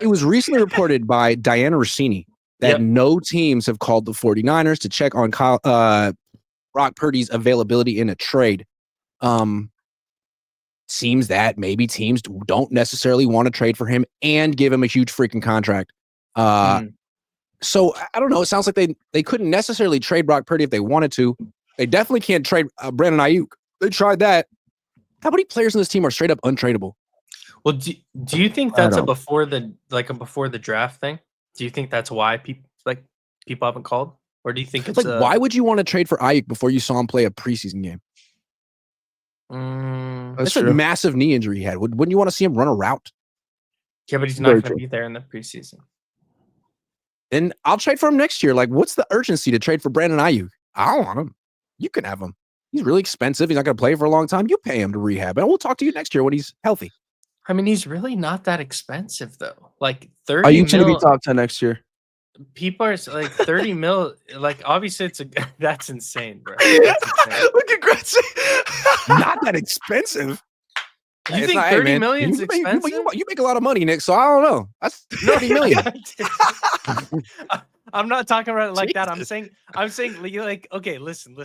It was recently reported by Diana Rossini that no teams have called the 49ers to check on Brock Purdy's availability in a trade. Seems that maybe teams don't necessarily want to trade for him and give him a huge freaking contract. So I don't know. It sounds like they couldn't necessarily trade Brock Purdy if they wanted to. They definitely can't trade Brandon Ayuk. They tried that. How many players on this team are straight up untradeable? Well, do you think that's a before the draft thing? Do you think that's why people haven't called, or do you think it's like why would you want to trade for Ayuk before you saw him play a preseason game? That's a massive knee injury he had. Wouldn't you want to see him run a route? Yeah, but he's not going to be there in the preseason. And I'll trade for him next year. Like, what's the urgency to trade for Brandon Ayuk? I don't want him. You can have him. He's really expensive. He's not going to play for a long time. You pay him to rehab, and we'll talk to you next year when he's healthy. I mean, he's really not that expensive though. Like 30 Ayuk's going to be top 10 next year. People are like 30 mil. Like, obviously, that's insane, bro. That's insane. Look at Gretchen. Not that expensive. You think 30 million is expensive? You make a lot of money, Nick. So I don't know. That's 30 million. I'm not talking about it like that. I'm saying, like, okay, listen.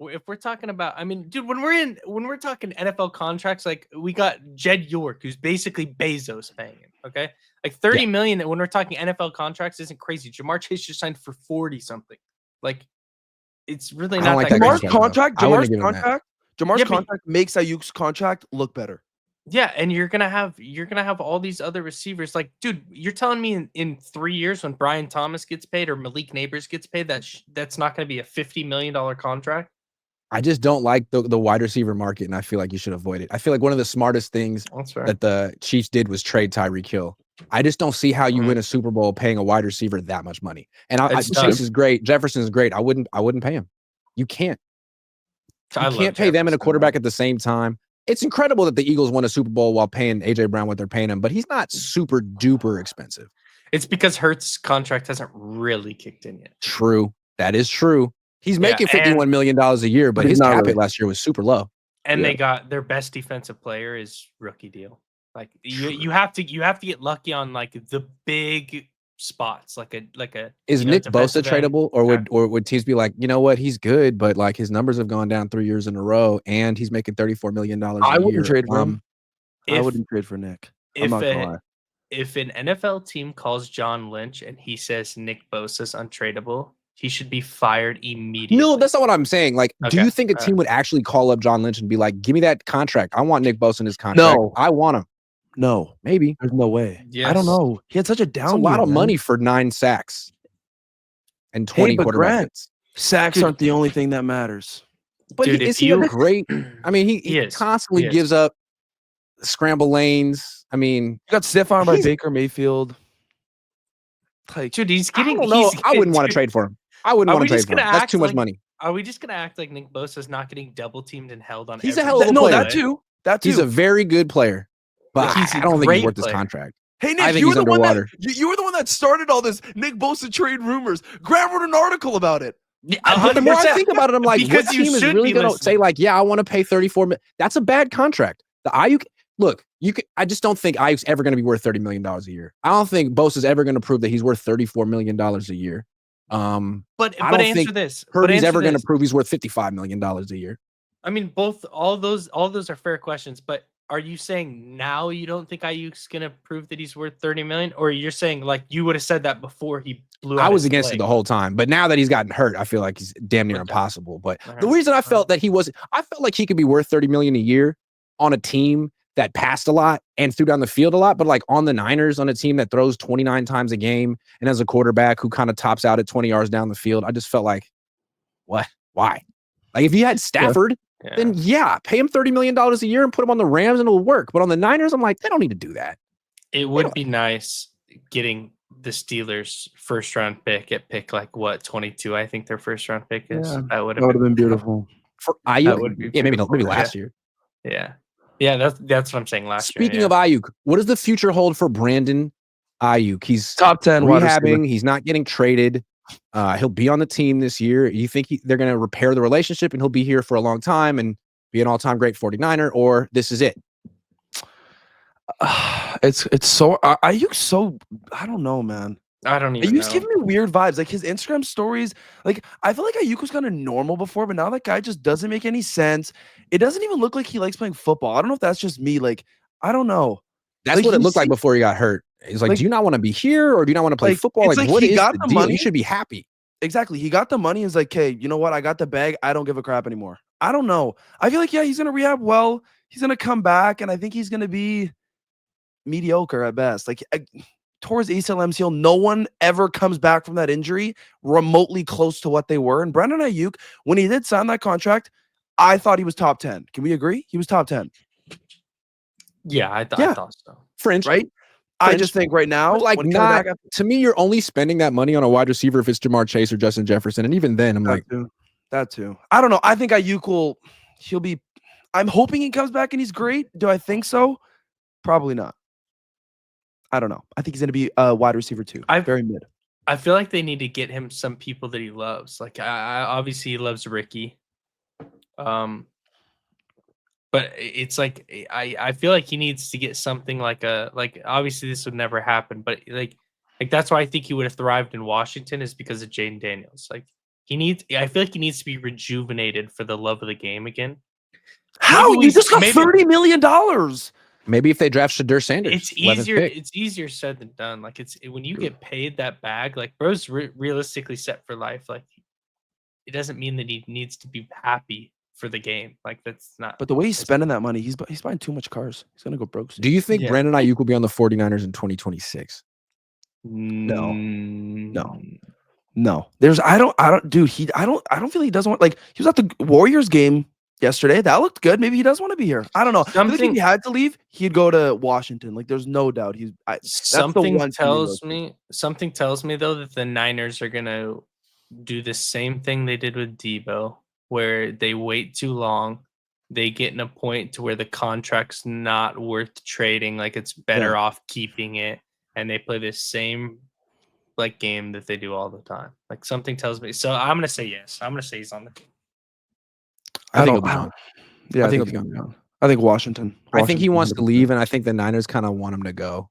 If we're talking about, I mean, dude, when we're talking NFL contracts, like we got Jed York, who's basically Bezos paying him. Okay, like 30 million. When we're talking NFL contracts, isn't crazy. Jamar Chase just signed for 40 something. Like, it's really not like that Jamar's crazy. Jamar's contract makes Ayuk's contract look better. Yeah, and you're gonna have all these other receivers. Like, dude, you're telling me in 3 years when Brian Thomas gets paid or Malik Neighbors gets paid, that's not gonna be a $50 million contract? I just don't like the wide receiver market, and I feel like you should avoid it. I feel like one of the smartest things that the Chiefs did was trade Tyreek Hill. I just don't see how you win a Super Bowl paying a wide receiver that much money. And Chase is great. Jefferson is great. I wouldn't pay him. You can't. You can't pay them and a quarterback at the same time. It's incredible that the Eagles won a Super Bowl while paying A.J. Brown what they're paying him, but he's not super duper expensive. It's because Hurts' contract hasn't really kicked in yet. True. That is true. He's making $51 million a year, but his cap hit last year was super low. And they got their best defensive player is rookie deal. Like you have to get lucky on like the big spots, like a. Is Nick Bosa tradable, or would teams be like, you know what, he's good, but like his numbers have gone down 3 years in a row, and he's making $34 million a year. I wouldn't trade for him. I wouldn't trade for Nick. I'm not gonna lie. If an NFL team calls John Lynch and he says Nick Bosa's untradeable, he should be fired immediately. No, that's not what I'm saying. Like, do you think a team would actually call up John Lynch and be like, give me that contract? I want Nick Bosa in his contract. No. I want him. No. Maybe. There's no way. Yes. I don't know. He had such a down It's a lot of money for 9 sacks and 20 quarterback hits. Sacks aren't the only thing that matters. But is he a great? I mean, he constantly gives up scramble lanes. I mean, he got stiff armed by Baker Mayfield. Like, dude, he's getting. I don't know. I wouldn't want to trade for him. I wouldn't want to trade for him. That's too much money. Are we just gonna act like Nick Bosa's not getting double teamed and held on? He's a hell of a player. No, that too. He's a very good player, but I don't think he's worth his contract. Hey Nick, you were the one that started all this Nick Bosa trade rumors. Grant wrote an article about it. But the more I think about it, I'm like, what team is really going to say like, yeah, I want to pay 34 million? That's a bad contract. The Ayuk, look, I just don't think Ayuk's ever going to be worth $30 million a year. I don't think Bosa's ever going to prove that he's worth $34 million a year. But I don't answer think this. Purdy's ever going to prove he's worth $55 million a year. I mean, all those are fair questions, but are you saying now you don't think Ayuk's going to prove that he's worth 30 million, or you're saying like you would have said that before he blew out? I was against it the whole time, but now that he's gotten hurt, I feel like he's damn near impossible. But the reason I felt that I felt like he could be worth 30 million a year on a team that passed a lot and threw down the field a lot, but like on the Niners, on a team that throws 29 times a game and has a quarterback who kind of tops out at 20 yards down the field. I just felt like, what? Why? Like if you had Stafford, then pay him $30 million a year and put him on the Rams and it'll work. But on the Niners, I'm like, they don't need to do that. It would be nice getting the Steelers first round pick at pick like what 22. I think their first round pick is. Yeah, that would have been beautiful for Ayuk. Maybe last year. Yeah, that's what I'm saying. Speaking of Ayuk, what does the future hold for Brandon Ayuk? He's top 10 rehabbing. He's not getting traded. He'll be on the team this year. You think they're going to repair the relationship and he'll be here for a long time and be an all-time great 49er, or this is it? It's so Ayuk's so I don't know, man. I don't even Ayuk's know. giving me weird vibes. Like his Instagram stories, like I feel like Ayuk was kind of normal before, but now that guy just doesn't make any sense. It doesn't even look like he likes playing football. I don't know if that's just me. Like I don't know. That's Like what it looked like before he got hurt. He's like, do you not want to be here, or do you not want to play football? It's Like, like what he is got the the deal? money. You should be happy. Exactly. He got the money. He's like, hey, you know what? I got the bag. I don't give a crap anymore. I don't know. I feel like, yeah, he's gonna rehab well. He's gonna come back, and I think he's gonna be mediocre at best. Like towards ACL MCL, no one ever comes back from that injury remotely close to what they were. And Brandon Ayuk, when he did sign that contract, I thought he was top 10. Can we agree? He was top 10. Yeah, I thought so. French, right? I just think right now, like when not to me, you're only spending that money on a wide receiver if it's Jamar Chase or Justin Jefferson, and even then, I'm like, that too. I don't know. I think Ayuk he'll be. I'm hoping he comes back and he's great. Do I think so? Probably not. I don't know. I think he's going to be a wide receiver too. Very mid. I feel like they need to get him some people that he loves. Like I obviously he loves Ricky. But it's like I feel like he needs to get something like obviously this would never happen, but like that's why I think he would have thrived in Washington is because of Jaden Daniels. Like I feel like he needs to be rejuvenated for the love of the game again. How? You just got $30 million. Maybe if they draft Shadur Sanders, it's easier. It's easier said than done. Like it's when you get paid that bag, like bro's realistically set for life. Like it doesn't mean that he needs to be happy for the game. Like that's not. But the way he's spending that money, he's buying too much cars. He's gonna go broke soon. Do you think Brandon Ayuk will be on the 49ers in 2026? No. There's I don't dude, I don't feel like he doesn't want, like he was at the Warriors game yesterday. That looked good. Maybe he does want to be here. I don't know. I feel like if he had to leave, he'd go to Washington. Like there's no doubt something tells me though that the Niners are gonna do the same thing they did with Debo, where they wait too long, they get in a point to where the contract's not worth trading, like it's better off keeping it, and they play the same like game that they do all the time. Like something tells me. So I'm gonna say yes. I'm gonna say he's on the team. I think he'll be gone. I think Washington. I think he wants to leave, and I think the Niners kind of want him to go.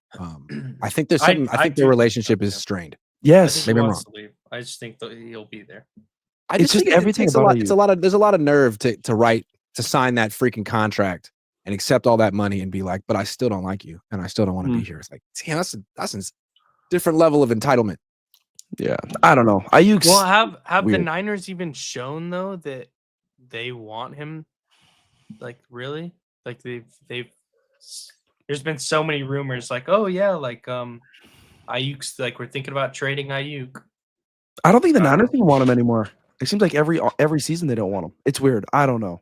I think there's something. I think their relationship is strained. Yes, maybe I'm wrong. I just think that he'll be there. It's just everything. It's a lot of. There's a lot of nerve to sign that freaking contract and accept all that money and be like, but I still don't like you, and I still don't want to be here. It's like, damn, that's a different level of entitlement. Yeah, I don't know. Have the Niners even shown though that they want him? Like really? Like they've. There's been so many rumors. Like, oh yeah, like Ayuk's like we're thinking about trading Ayuk. I don't think the Niners even want him anymore. It seems like every season they don't want him. It's weird. I don't know.